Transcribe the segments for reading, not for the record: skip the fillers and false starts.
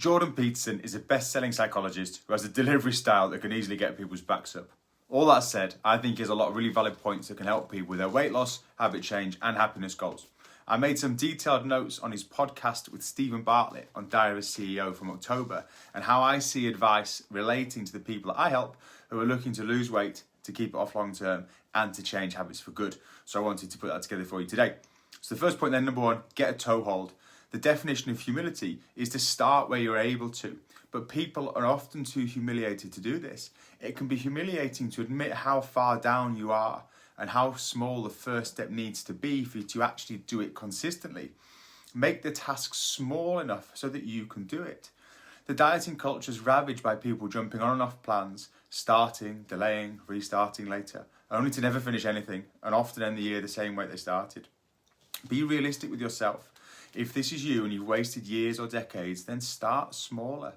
Jordan Peterson is a best-selling psychologist who has a delivery style that can easily get people's backs up. All that said, I think he has a lot of really valid points that can help people with their weight loss, habit change and happiness goals. I made some detailed notes on his podcast with Steven Bartlett on Diary of a CEO from October and how I see advice relating to the people that I help who are looking to lose weight, to keep it off long term and to change habits for good. So I wanted to put that together for you today. So the first point then, number one, get a toehold. The definition of humility is to start where you're able to, but people are often too humiliated to do this. It can be humiliating to admit how far down you are and how small the first step needs to be for you to actually do it consistently. Make the task small enough so that you can do it. The dieting culture is ravaged by people jumping on and off plans, starting, delaying, restarting later, only to never finish anything and often end the year the same way they started. Be realistic with yourself. If this is you and you've wasted years or decades, then start smaller.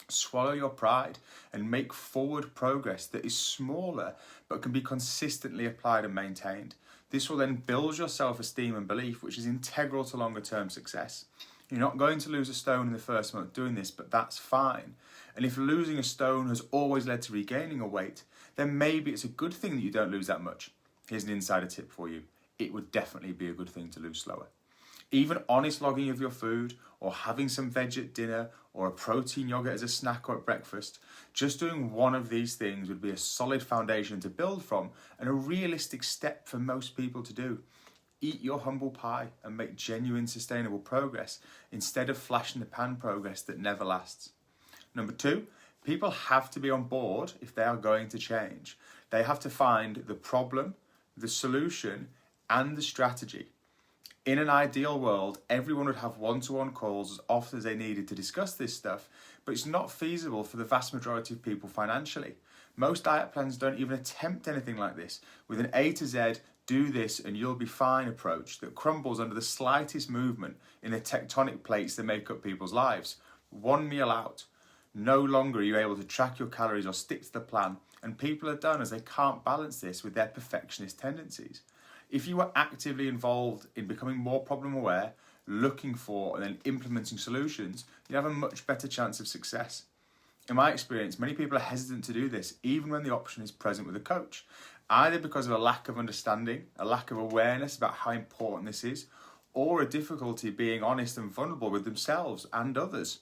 Swallow your pride and make forward progress that is smaller but can be consistently applied and maintained. This will then build your self-esteem and belief, which is integral to longer term success. You're not going to lose a stone in the first month doing this, but that's fine. And if losing a stone has always led to regaining a weight, then maybe it's a good thing that you don't lose that much. Here's an insider tip for you. It would definitely be a good thing to lose slower. Even honest logging of your food, or having some veg at dinner, or a protein yogurt as a snack or at breakfast, just doing one of these things would be a solid foundation to build from and a realistic step for most people to do. Eat your humble pie and make genuine sustainable progress instead of flash in the pan progress that never lasts. Number two, people have to be on board if they are going to change. They have to find the problem, the solution, and the strategy. In an ideal world, everyone would have one-to-one calls as often as they needed to discuss this stuff, but it's not feasible for the vast majority of people financially. Most diet plans don't even attempt anything like this, with an A to Z, do this and you'll be fine approach that crumbles under the slightest movement in the tectonic plates that make up people's lives. One meal out. No longer are you able to track your calories or stick to the plan, and people are done as they can't balance this with their perfectionist tendencies. If you are actively involved in becoming more problem aware, looking for and then implementing solutions, you have a much better chance of success. In my experience, many people are hesitant to do this, even when the option is present with a coach, either because of a lack of understanding, a lack of awareness about how important this is, or a difficulty being honest and vulnerable with themselves and others,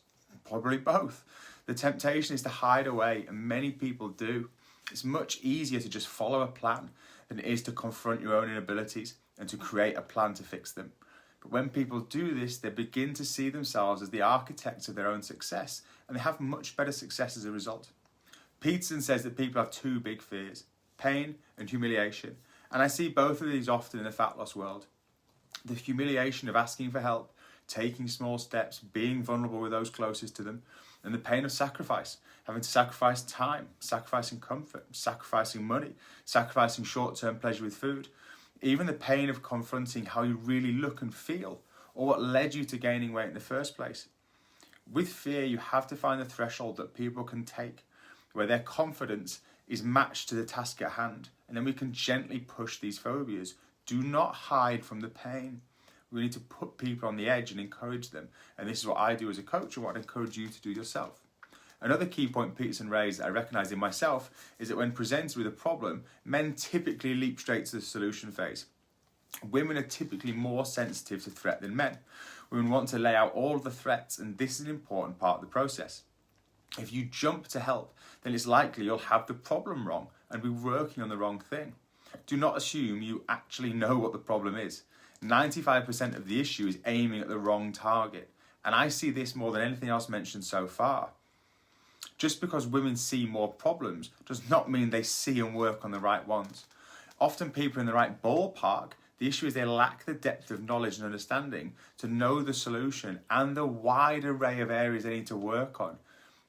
probably both. The temptation is to hide away, and many people do. It's much easier to just follow a plan than it is to confront your own inabilities and to create a plan to fix them. But when people do this, they begin to see themselves as the architects of their own success, and they have much better success as a result. Peterson says that people have two big fears, pain and humiliation, and I see both of these often in the fat loss world. The humiliation of asking for help, taking small steps, being vulnerable with those closest to them, and the pain of sacrifice, having to sacrifice time, sacrificing comfort, sacrificing money, sacrificing short-term pleasure with food, even the pain of confronting how you really look and feel, or what led you to gaining weight in the first place. With fear, you have to find the threshold that people can take, where their confidence is matched to the task at hand, and then we can gently push these phobias. Do not hide from the pain. We need to put people on the edge and encourage them. And this is what I do as a coach and what I'd encourage you to do yourself. Another key point Peterson raised that I recognise in myself is that when presented with a problem, men typically leap straight to the solution phase. Women are typically more sensitive to threat than men. Women want to lay out all of the threats, and this is an important part of the process. If you jump to help, then it's likely you'll have the problem wrong and be working on the wrong thing. Do not assume you actually know what the problem is. 95% of the issue is aiming at the wrong target, and I see this more than anything else mentioned so far. Just because women see more problems does not mean they see and work on the right ones. Often people are in the right ballpark. The issue is they lack the depth of knowledge and understanding to know the solution and the wide array of areas they need to work on.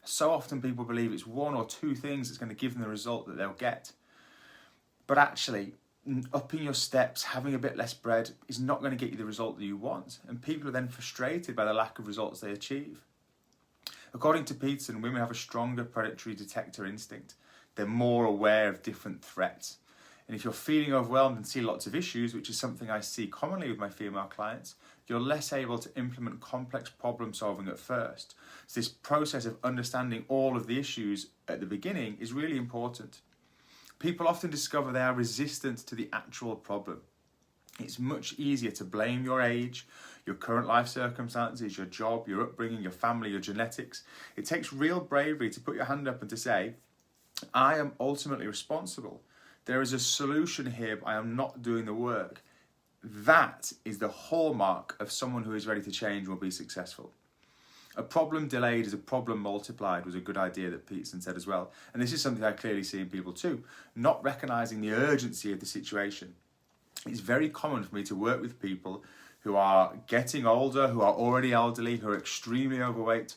So often people believe it's one or two things that's going to give them the result that they'll get. But actually, upping your steps, having a bit less bread is not going to get you the result that you want. And people are then frustrated by the lack of results they achieve. According to Peterson, women have a stronger predatory detector instinct. They're more aware of different threats. And if you're feeling overwhelmed and see lots of issues, which is something I see commonly with my female clients, you're less able to implement complex problem solving at first. So this process of understanding all of the issues at the beginning is really important. People often discover they are resistant to the actual problem. It's much easier to blame your age, your current life circumstances, your job, your upbringing, your family, your genetics. It takes real bravery to put your hand up and to say, I am ultimately responsible. There is a solution here, but I am not doing the work. That is the hallmark of someone who is ready to change and will be successful. A problem delayed is a problem multiplied was a good idea that Peterson said as well. And this is something I clearly see in people too, not recognising the urgency of the situation. It's very common for me to work with people who are getting older, who are already elderly, who are extremely overweight,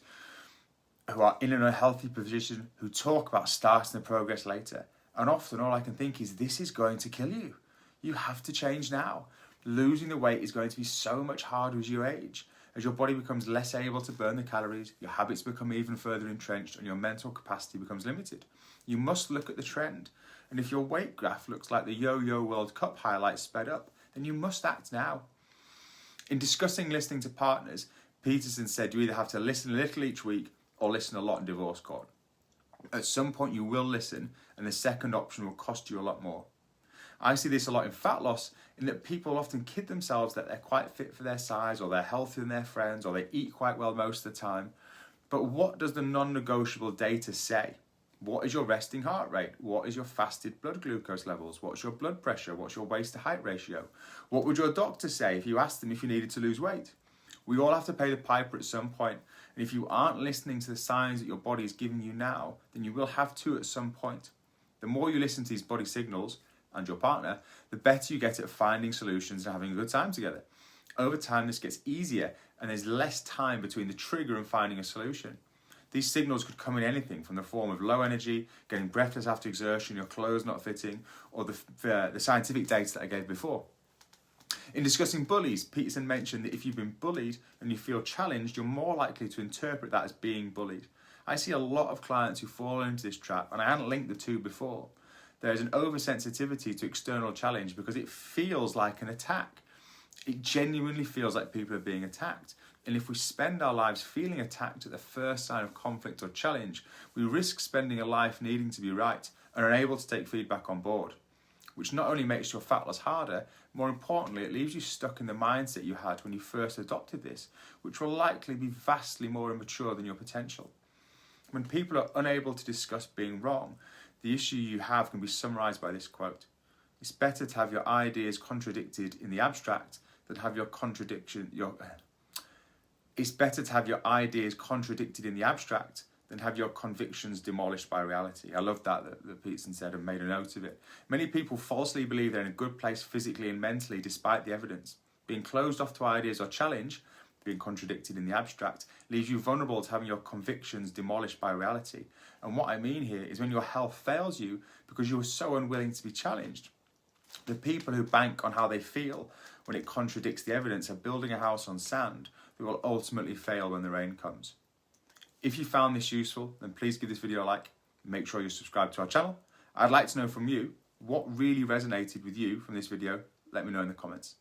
who are in an unhealthy position, who talk about starting the progress later. And often all I can think is, this is going to kill you. You have to change now. Losing the weight is going to be so much harder as you age. As your body becomes less able to burn the calories, your habits become even further entrenched and your mental capacity becomes limited. You must look at the trend. And if your weight graph looks like the Yo-Yo World Cup highlights sped up, then you must act now. In discussing listening to partners, Peterson said you either have to listen a little each week or listen a lot in divorce court. At some point you will listen, and the second option will cost you a lot more. I see this a lot in fat loss, in that people often kid themselves that they're quite fit for their size, or they're healthier than their friends, or they eat quite well most of the time. But what does the non-negotiable data say? What is your resting heart rate? What is your fasted blood glucose levels? What's your blood pressure? What's your waist to height ratio? What would your doctor say if you asked them if you needed to lose weight? We all have to pay the piper at some point. And if you aren't listening to the signs that your body is giving you now, then you will have to at some point. The more you listen to these body signals and your partner, the better you get at finding solutions and having a good time together. Over time, this gets easier and there's less time between the trigger and finding a solution. These signals could come in anything from the form of low energy, getting breathless after exertion, your clothes not fitting, or the scientific data that I gave before. In discussing bullies, Peterson mentioned that if you've been bullied and you feel challenged, you're more likely to interpret that as being bullied. I see a lot of clients who fall into this trap, and I hadn't linked the two before. There is an oversensitivity to external challenge because it feels like an attack. It genuinely feels like people are being attacked. And if we spend our lives feeling attacked at the first sign of conflict or challenge, we risk spending a life needing to be right and unable to take feedback on board, which not only makes your fat loss harder, more importantly, it leaves you stuck in the mindset you had when you first adopted this, which will likely be vastly more immature than your potential. When people are unable to discuss being wrong, the issue you have can be summarised by this quote. It's better to have your ideas contradicted in the abstract than have your It's better to have your ideas contradicted in the abstract than have your convictions demolished by reality. I love that Peterson said and made a note of it. Many people falsely believe they're in a good place physically and mentally despite the evidence. Being closed off to ideas or challenge, being contradicted in the abstract, leaves you vulnerable to having your convictions demolished by reality. And what I mean here is when your health fails you because you are so unwilling to be challenged. The people who bank on how they feel when it contradicts the evidence are building a house on sand that will ultimately fail when the rain comes. If you found this useful, then please give this video a like. Make sure you subscribe to our channel. I'd like to know from you what really resonated with you from this video. Let me know in the comments.